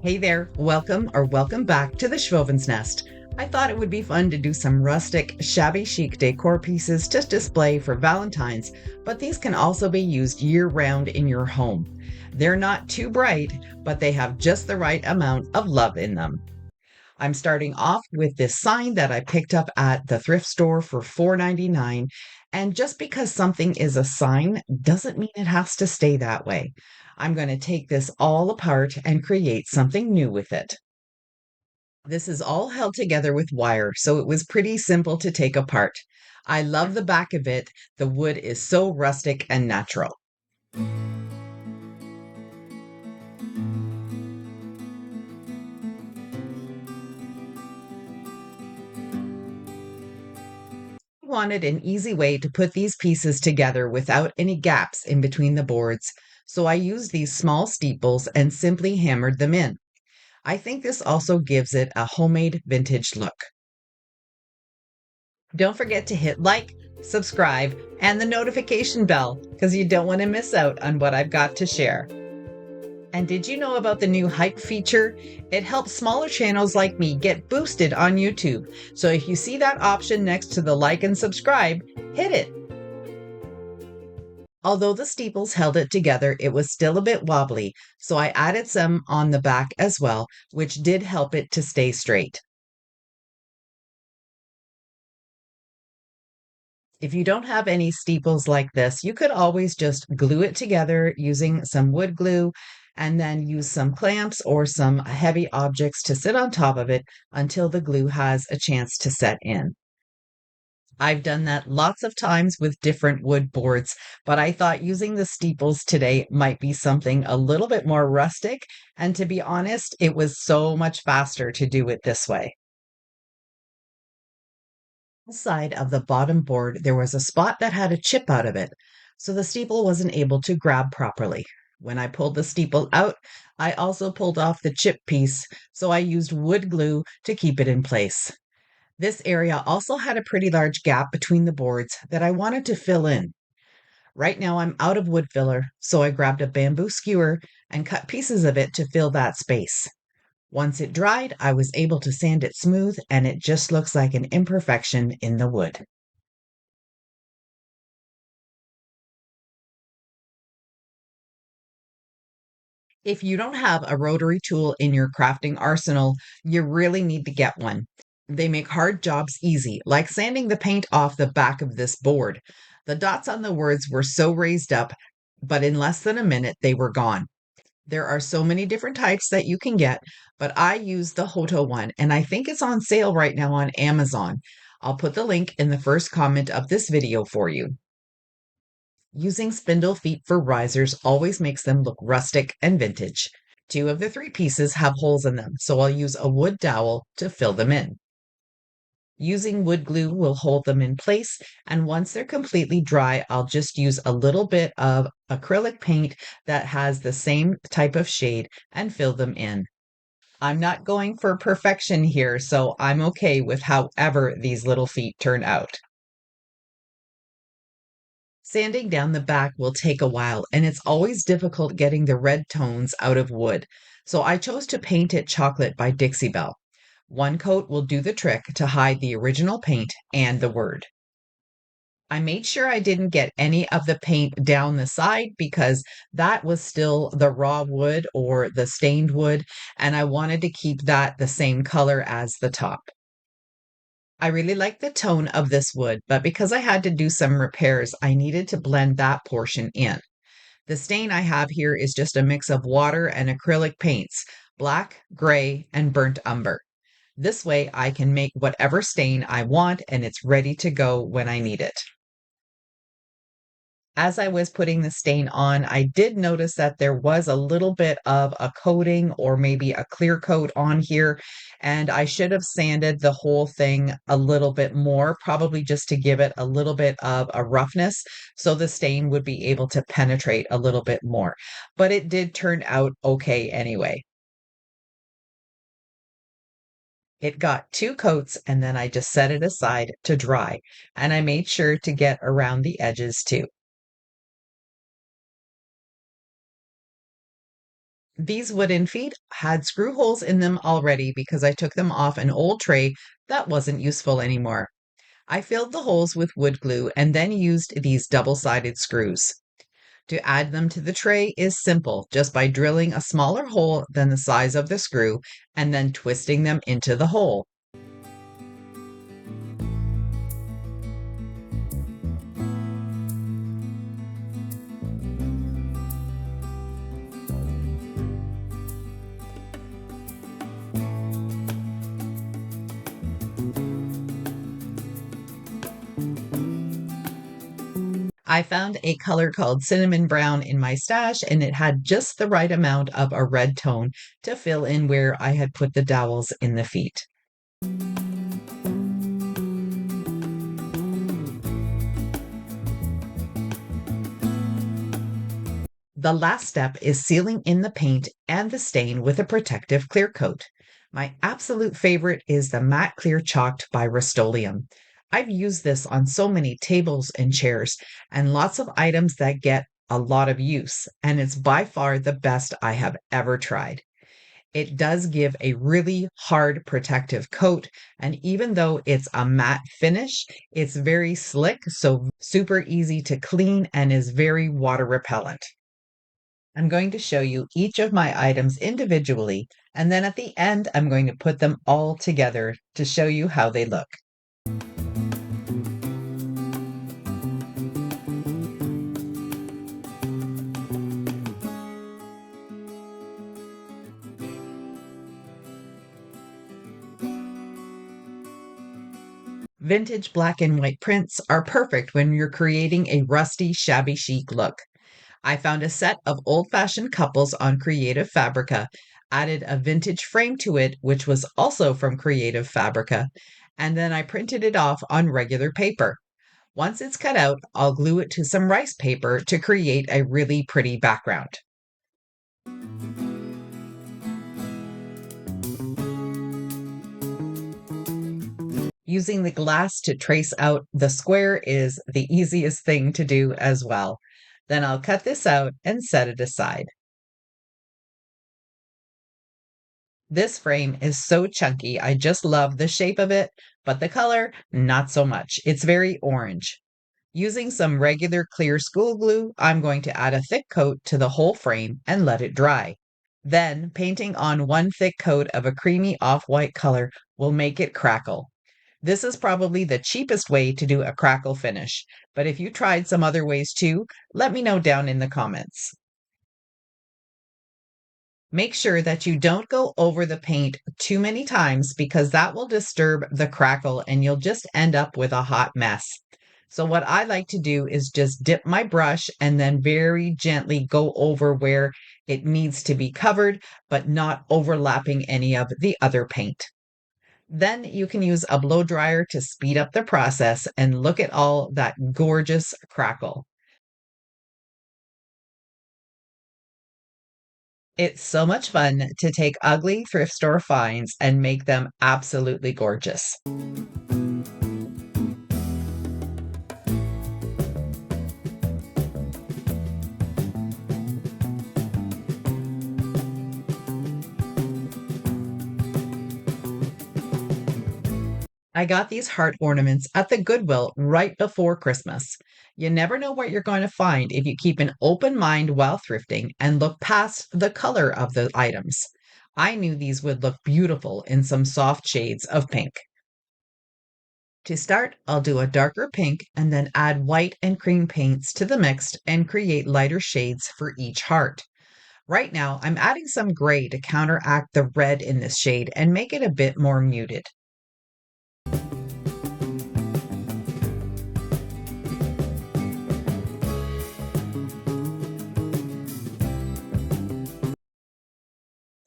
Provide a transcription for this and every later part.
Hey there, welcome back to the Schwovin's Nest. I thought it would be fun to do some rustic, shabby chic decor pieces to display for Valentine's, but these can also be used year-round in your home. They're not too bright, but they have just the right amount of love in them. I'm starting off with this sign that I picked up at the thrift store for $4.99. And just because something is a sign doesn't mean it has to stay that way. I'm going to take this all apart and create something new with it. This is all held together with wire, so it was pretty simple to take apart. I love the back of it. The wood is so rustic and natural. Wanted an easy way to put these pieces together without any gaps in between the boards, so I used these small steeples and simply hammered them in. I think this also gives it a homemade vintage look. Don't forget to hit like, subscribe, and the notification bell because you don't want to miss out on what I've got to share. And did you know about the new hype feature? It helps smaller channels like me get boosted on YouTube. So if you see that option next to the like and subscribe, hit it. Although the steeples held it together, it was still a bit wobbly, so I added some on the back as well, which did help it to stay straight. If you don't have any steeples like this, you could always just glue it together using some wood glue and then use some clamps or some heavy objects to sit on top of it until the glue has a chance to set in. I've done that lots of times with different wood boards, but I thought using the steeples today might be something a little bit more rustic. And to be honest, it was so much faster to do it this way. Side of the bottom board, there was a spot that had a chip out of it, so the steeple wasn't able to grab properly. When I pulled the steeple out, I also pulled off the chip piece, so I used wood glue to keep it in place. This area also had a pretty large gap between the boards that I wanted to fill in. Right now I'm out of wood filler, so I grabbed a bamboo skewer and cut pieces of it to fill that space. Once it dried, I was able to sand it smooth and it just looks like an imperfection in the wood. If you don't have a rotary tool in your crafting arsenal, you really need to get one. They make hard jobs easy, like sanding the paint off the back of this board. The dots on the words were so raised up, but in less than a minute, they were gone. There are so many different types that you can get, but I use the Hoto one, and I think it's on sale right now on Amazon. I'll put the link in the first comment of this video for you. Using spindle feet for risers always makes them look rustic and vintage. Two of the three pieces have holes in them, so I'll use a wood dowel to fill them in. Using wood glue will hold them in place, and once they're completely dry, I'll just use a little bit of acrylic paint that has the same type of shade and fill them in. I'm not going for perfection here, so I'm okay with however these little feet turn out. Sanding down the back will take a while, and it's always difficult getting the red tones out of wood, so I chose to paint it chocolate by DIXIE. One coat will do the trick to hide the original paint and the word. I made sure I didn't get any of the paint down the side because that was still the raw wood or the stained wood, and I wanted to keep that the same color as the top. I really like the tone of this wood, but because I had to do some repairs, I needed to blend that portion in. The stain I have here is just a mix of water and acrylic paints, black, gray, and burnt umber. This way I can make whatever stain I want and it's ready to go when I need it. As I was putting the stain on, I did notice that there was a little bit of a coating or maybe a clear coat on here, and I should have sanded the whole thing a little bit more, probably just to give it a little bit of a roughness so the stain would be able to penetrate a little bit more. But it did turn out okay anyway. It got two coats and then I just set it aside to dry, and I made sure to get around the edges too. These wooden feet had screw holes in them already because I took them off an old tray that wasn't useful anymore. I filled the holes with wood glue and then used these double-sided screws. To add them to the tray is simple, just by drilling a smaller hole than the size of the screw and then twisting them into the hole. I found a color called cinnamon brown in my stash, and it had just the right amount of a red tone to fill in where I had put the dowels in the feet. The last step is sealing in the paint and the stain with a protective clear coat. My absolute favorite is the matte clear chalked by Rust-Oleum. I've used this on so many tables and chairs and lots of items that get a lot of use, and it's by far the best I have ever tried. It does give a really hard protective coat, and even though it's a matte finish, it's very slick, so super easy to clean and is very water repellent. I'm going to show you each of my items individually, and then at the end, I'm going to put them all together to show you how they look. Vintage black and white prints are perfect when you're creating a rusty, shabby chic look. I found a set of old-fashioned couples on Creative Fabrica, added a vintage frame to it, which was also from Creative Fabrica, and then I printed it off on regular paper. Once it's cut out, I'll glue it to some rice paper to create a really pretty background. Using the glass to trace out the square is the easiest thing to do as well. Then I'll cut this out and set it aside. This frame is so chunky, I just love the shape of it, but the color, not so much. It's very orange. Using some regular clear school glue, I'm going to add a thick coat to the whole frame and let it dry. Then, painting on one thick coat of a creamy off-white color will make it crackle. This is probably the cheapest way to do a crackle finish, but if you tried some other ways too, let me know down in the comments. Make sure that you don't go over the paint too many times because that will disturb the crackle and you'll just end up with a hot mess. So what I like to do is just dip my brush and then very gently go over where it needs to be covered, but not overlapping any of the other paint. Then you can use a blow dryer to speed up the process and look at all that gorgeous crackle. It's so much fun to take ugly thrift store finds and make them absolutely gorgeous. I got these heart ornaments at the Goodwill right before Christmas. You never know what you're going to find if you keep an open mind while thrifting and look past the color of the items. I knew these would look beautiful in some soft shades of pink. To start, I'll do a darker pink and then add white and cream paints to the mix and create lighter shades for each heart. Right now, I'm adding some gray to counteract the red in this shade and make it a bit more muted.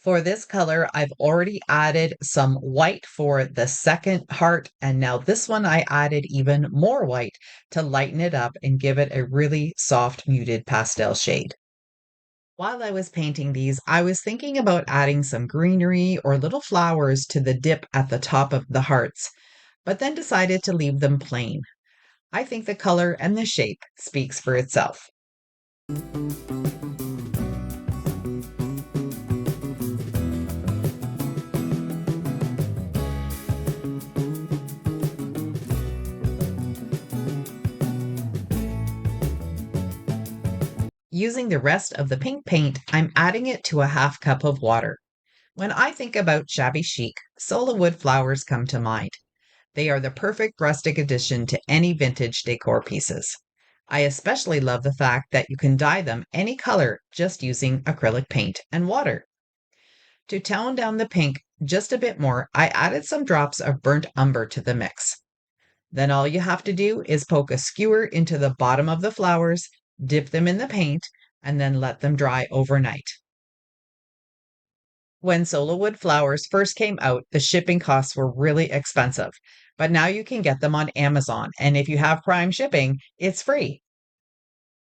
For this color, I've already added some white for the second heart, and now this one I added even more white to lighten it up and give it a really soft, muted pastel shade. While I was painting these, I was thinking about adding some greenery or little flowers to the dip at the top of the hearts, but then decided to leave them plain. I think the color and the shape speaks for itself. Using the rest of the pink paint, I'm adding it to a half cup of water. When I think about shabby chic, solo wood flowers come to mind. They are the perfect rustic addition to any vintage decor pieces. I especially love the fact that you can dye them any color just using acrylic paint and water. To tone down the pink just a bit more, I added some drops of burnt umber to the mix. Then all you have to do is poke a skewer into the bottom of the flowers, dip them in the paint, and then let them dry overnight. When solo wood flowers first came out, the shipping costs were really expensive, but now you can get them on Amazon, and if you have Prime shipping, it's free.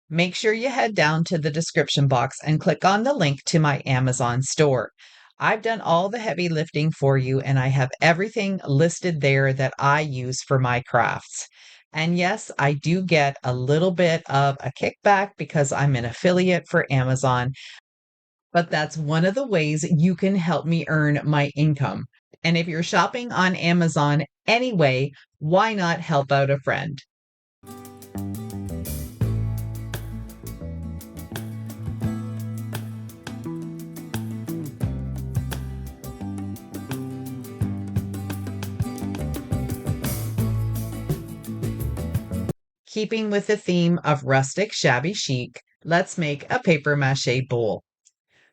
Make sure you head down to the description box and click on the link to my Amazon store. I've done all the heavy lifting for you, and I have everything listed there that I use for my crafts. And yes, I do get a little bit of a kickback because I'm an affiliate for Amazon, but that's one of the ways you can help me earn my income. And if you're shopping on Amazon anyway, why not help out a friend? Keeping with the theme of rustic shabby chic, let's make a paper mache bowl.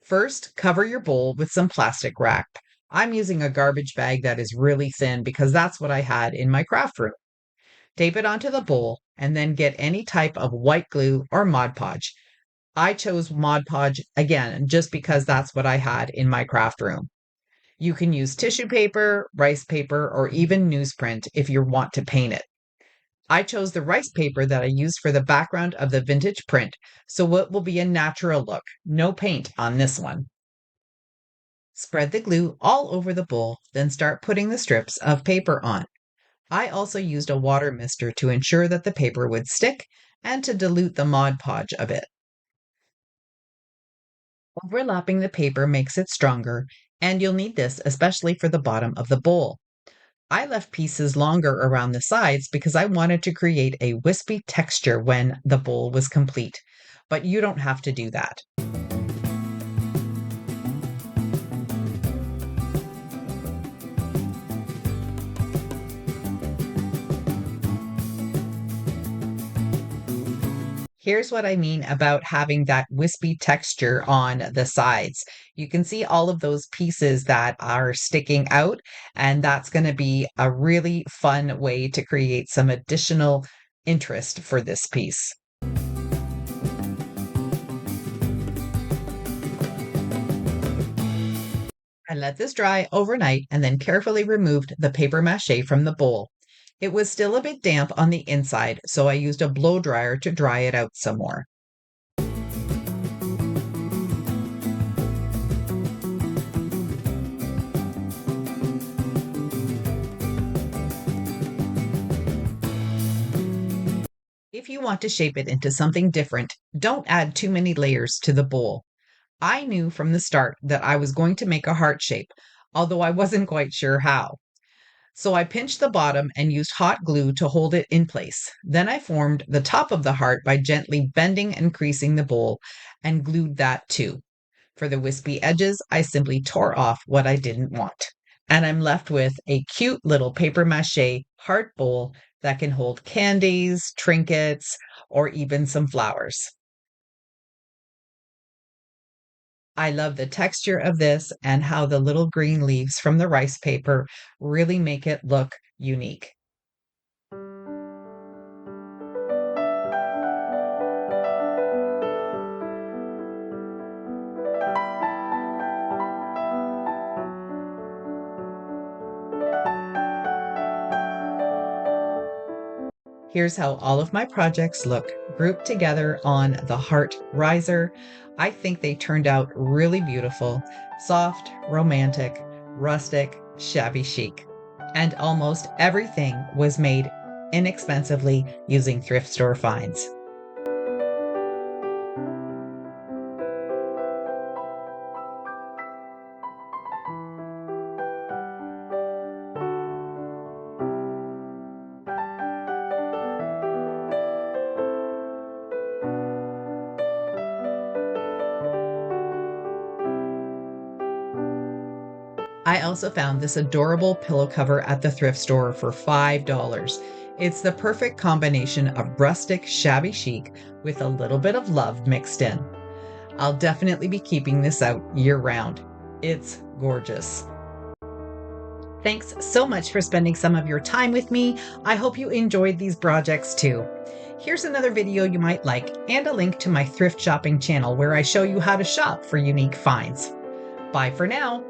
First, cover your bowl with some plastic wrap. I'm using a garbage bag that is really thin because that's what I had in my craft room. Tape it onto the bowl and then get any type of white glue or Mod Podge. I chose Mod Podge again just because that's what I had in my craft room. You can use tissue paper, rice paper, or even newsprint if you want to paint it. I chose the rice paper that I used for the background of the vintage print, so it will be a natural look. No paint on this one. Spread the glue all over the bowl, then start putting the strips of paper on. I also used a water mister to ensure that the paper would stick and to dilute the Mod Podge a bit. Overlapping the paper makes it stronger, and you'll need this especially for the bottom of the bowl. I left pieces longer around the sides because I wanted to create a wispy texture when the bowl was complete, but you don't have to do that. Here's what I mean about having that wispy texture on the sides. You can see all of those pieces that are sticking out, and that's going to be a really fun way to create some additional interest for this piece. I let this dry overnight and then carefully removed the paper mache from the bowl. It was still a bit damp on the inside, so I used a blow dryer to dry it out some more. If you want to shape it into something different, don't add too many layers to the bowl. I knew from the start that I was going to make a heart shape, although I wasn't quite sure how. So I pinched the bottom and used hot glue to hold it in place. Then I formed the top of the heart by gently bending and creasing the bowl and glued that too. For the wispy edges, I simply tore off what I didn't want. And I'm left with a cute little paper mache heart bowl that can hold candies, trinkets, or even some flowers. I love the texture of this and how the little green leaves from the rice paper really make it look unique. Here's how all of my projects look grouped together on the heart riser. I think they turned out really beautiful, soft, romantic, rustic, shabby chic. And almost everything was made inexpensively using thrift store finds. I also found this adorable pillow cover at the thrift store for $5. It's the perfect combination of rustic, shabby chic with a little bit of love mixed in. I'll definitely be keeping this out year round. It's gorgeous. Thanks so much for spending some of your time with me. I hope you enjoyed these projects too. Here's another video you might like and a link to my thrift shopping channel where I show you how to shop for unique finds. Bye for now.